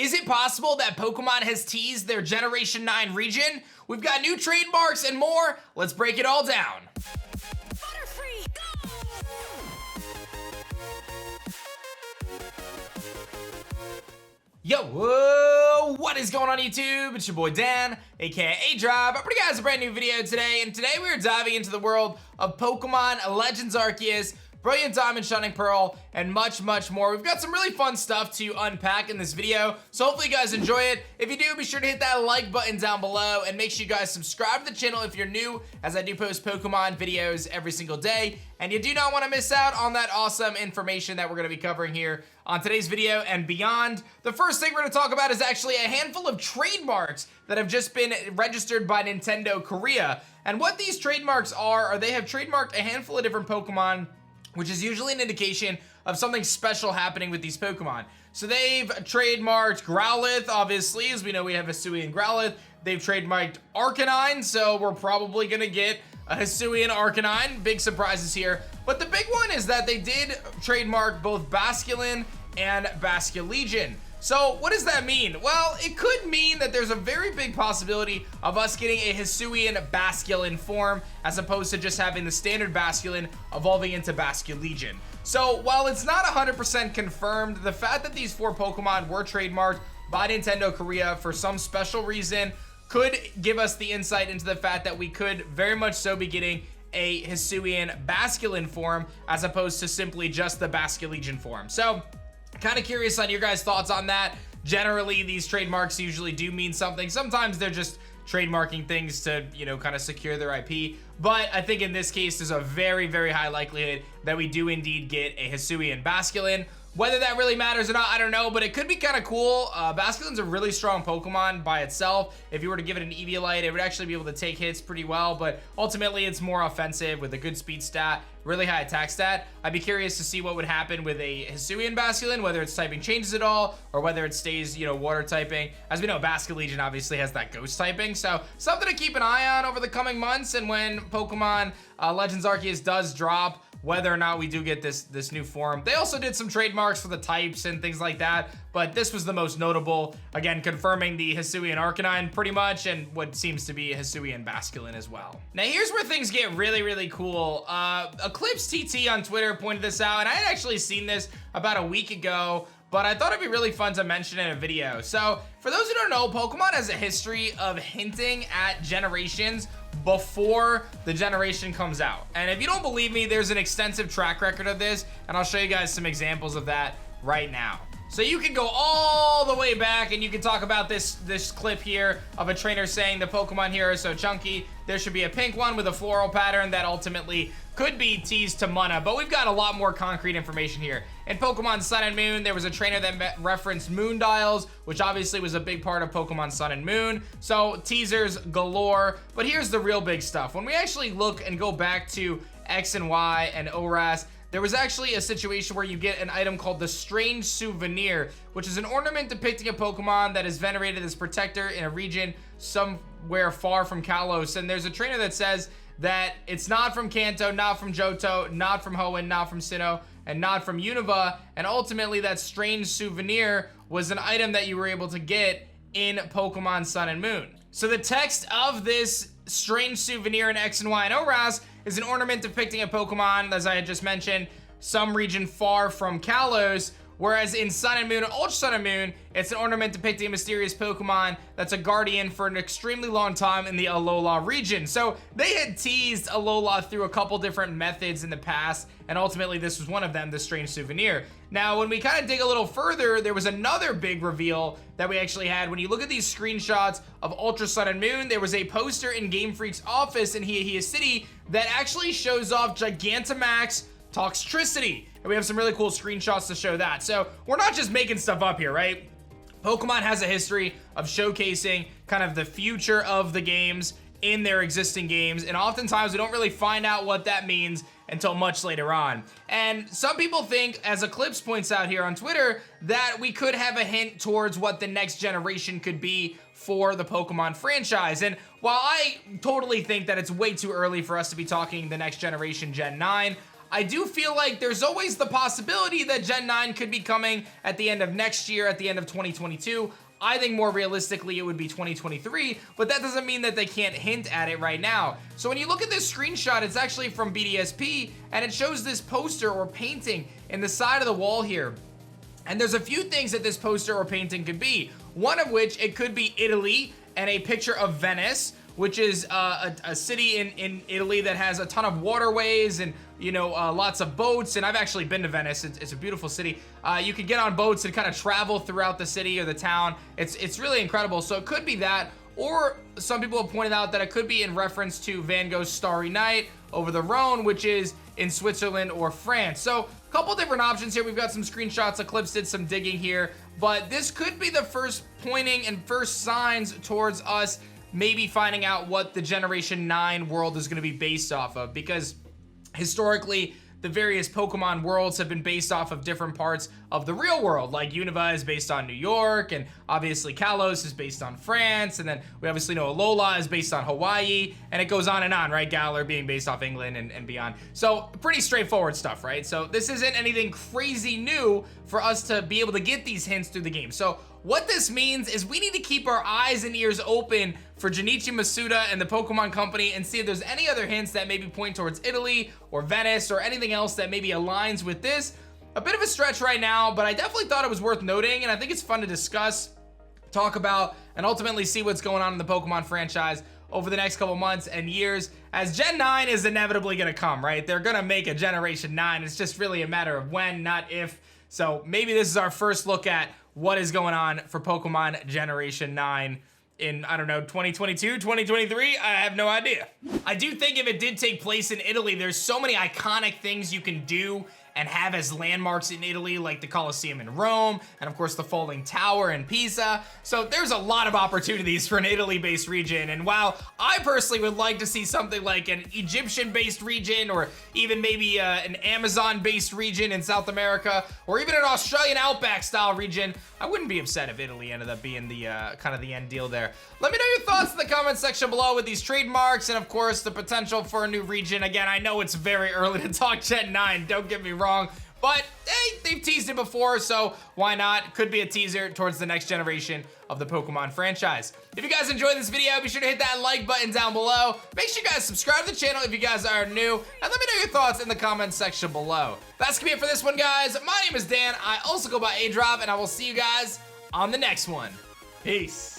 Is it possible that Pokemon has teased their Generation 9 region? We've got new trademarks and more. Let's break it all down. Yo, whoa, what is going on YouTube? It's your boy Dan, aka aDrive. I'm bringing you guys a brand new video today, and today we are diving into the world of Pokemon Legends Arceus, Brilliant Diamond, Shining Pearl, and much, much more. We've got some really fun stuff to unpack in this video, so hopefully you guys enjoy it. If you do, be sure to hit that like button down below, and make sure you guys subscribe to the channel if you're new, as I do post Pokemon videos every single day, and you do not want to miss out on that awesome information that we're going to be covering here on today's video and beyond. The first thing we're going to talk about is actually a handful of trademarks that have just been registered by Nintendo Korea, and what these trademarks are they have trademarked a handful of different Pokemon, which is usually an indication of something special happening with these Pokemon. So they've trademarked Growlithe, obviously, as we know we have Hisuian Growlithe. They've trademarked Arcanine, so we're probably gonna get a Hisuian Arcanine. Big surprises here. But the big one is that they did trademark both Basculin and Basculegion. So what does that mean? Well, it could mean that there's a very big possibility of us getting a Hisuian Basculin form as opposed to just having the standard Basculin evolving into Basculegion. So while it's not 100% confirmed, the fact that these four Pokemon were trademarked by Nintendo Korea for some special reason could give us the insight into the fact that we could very much so be getting a Hisuian Basculin form as opposed to simply just the Basculegion form. So kind of curious on your guys' thoughts on that. Generally, these trademarks usually do mean something. Sometimes they're just trademarking things to, you know, kind of secure their IP. But I think in this case, there's a very, very high likelihood that we do indeed get a Hisuian Basculin. Whether that really matters or not, I don't know, but it could be kind of cool. Basculin's a really strong Pokemon by itself. If you were to give it an Eviolite, it would actually be able to take hits pretty well, but ultimately it's more offensive with a good speed stat, really high attack stat. I'd be curious to see what would happen with a Hisuian Basculin, whether its typing changes at all, or whether it stays, you know, water typing. As we know, Basculegion obviously has that ghost typing, so something to keep an eye on over the coming months, and when Pokemon Legends Arceus does drop, whether or not we do get this new form. They also did some trademarks for the types and things like that, but this was the most notable. Again, confirming the Hisuian Arcanine pretty much, and what seems to be a Hisuian Basculin as well. Now here's where things get really, really cool. Eclipse TT on Twitter pointed this out, and I had actually seen this about a week ago, but I thought it'd be really fun to mention in a video. So for those who don't know, Pokemon has a history of hinting at generations before the generation comes out. And if you don't believe me, there's an extensive track record of this, and I'll show you guys some examples of that right now. So you can go all the way back and you can talk about this clip here of a trainer saying the Pokemon here are so chunky. There should be a pink one with a floral pattern that ultimately could be teased to Mana, but we've got a lot more concrete information here. In Pokemon Sun and Moon, there was a trainer that referenced moon dials, which obviously was a big part of Pokemon Sun and Moon. So teasers galore, but here's the real big stuff. When we actually look and go back to X and Y and ORAS, there was actually a situation where you get an item called the Strange Souvenir, which is an ornament depicting a Pokemon that is venerated as protector in a region somewhere far from Kalos. And there's a trainer that says that it's not from Kanto, not from Johto, not from Hoenn, not from Sinnoh, and not from Unova. And ultimately, that Strange Souvenir was an item that you were able to get in Pokemon Sun and Moon. So the text of this Strange Souvenir in X and Y and ORAS is an ornament depicting a Pokemon, as I had just mentioned, some region far from Kalos, whereas in Sun and Moon and Ultra Sun and Moon, it's an ornament depicting a mysterious Pokemon that's a guardian for an extremely long time in the Alola region. So they had teased Alola through a couple different methods in the past, and ultimately this was one of them, the Strange Souvenir. Now, when we kind of dig a little further, there was another big reveal that we actually had. When you look at these screenshots of Ultra Sun and Moon, there was a poster in Game Freak's office in Hiehia City that actually shows off Gigantamax Toxtricity. And we have some really cool screenshots to show that. So we're not just making stuff up here, right? Pokemon has a history of showcasing kind of the future of the games in their existing games, and oftentimes we don't really find out what that means until much later on. And some people think, as Eclipse points out here on Twitter, that we could have a hint towards what the next generation could be for the Pokemon franchise. And while I totally think that it's way too early for us to be talking the next generation, Gen 9, I do feel like there's always the possibility that Gen 9 could be coming at the end of next year, at the end of 2022. I think more realistically it would be 2023, but that doesn't mean that they can't hint at it right now. So when you look at this screenshot, it's actually from BDSP, and it shows this poster or painting in the side of the wall here. And there's a few things that this poster or painting could be. One of which, it could be Italy and a picture of Venice, which is a city in Italy that has a ton of waterways and, you know, lots of boats. And I've actually been to Venice. It's a beautiful city. You can get on boats and kind of travel throughout the city or the town. It's really incredible. So it could be that, or some people have pointed out that it could be in reference to Van Gogh's Starry Night over the Rhone, which is in Switzerland or France. So a couple different options here. We've got some screenshots. Eclipse did some digging here, but this could be the first pointing and first signs towards us maybe finding out what the Generation 9 world is going to be based off of, because historically the various Pokemon worlds have been based off of different parts of the real world. Like Unova is based on New York, and obviously Kalos is based on France, and then we obviously know Alola is based on Hawaii, and it goes on, right? Galar being based off England and beyond. So pretty straightforward stuff, right? So this isn't anything crazy new for us to be able to get these hints through the game. So what this means is we need to keep our eyes and ears open for Junichi Masuda and the Pokemon Company and see if there's any other hints that maybe point towards Italy or Venice or anything else that maybe aligns with this. A bit of a stretch right now, but I definitely thought it was worth noting, and I think it's fun to discuss, talk about, and ultimately see what's going on in the Pokemon franchise over the next couple months and years, as Gen 9 is inevitably gonna come, right? They're gonna make a Generation 9. It's just really a matter of when, not if. So maybe this is our first look at what is going on for Pokemon Generation 9 in, I don't know, 2022, 2023? I have no idea. I do think if it did take place in Italy, there's so many iconic things you can do and have as landmarks in Italy, like the Colosseum in Rome, and of course the Falling Tower in Pisa. So there's a lot of opportunities for an Italy-based region, and while I personally would like to see something like an Egyptian-based region, or even maybe an Amazon-based region in South America, or even an Australian Outback-style region, I wouldn't be upset if Italy ended up being the kind of the end deal there. Let me know your thoughts in the comment section below with these trademarks, and of course the potential for a new region. Again, I know it's very early to talk Gen 9, don't get me wrong, but hey, they've teased it before, so why not? Could be a teaser towards the next generation of the Pokemon franchise. If you guys enjoyed this video, be sure to hit that like button down below. Make sure you guys subscribe to the channel if you guys are new, and let me know your thoughts in the comments section below. That's gonna be it for this one, guys. My name is Dan. I also go by aDrive, and I will see you guys on the next one. Peace.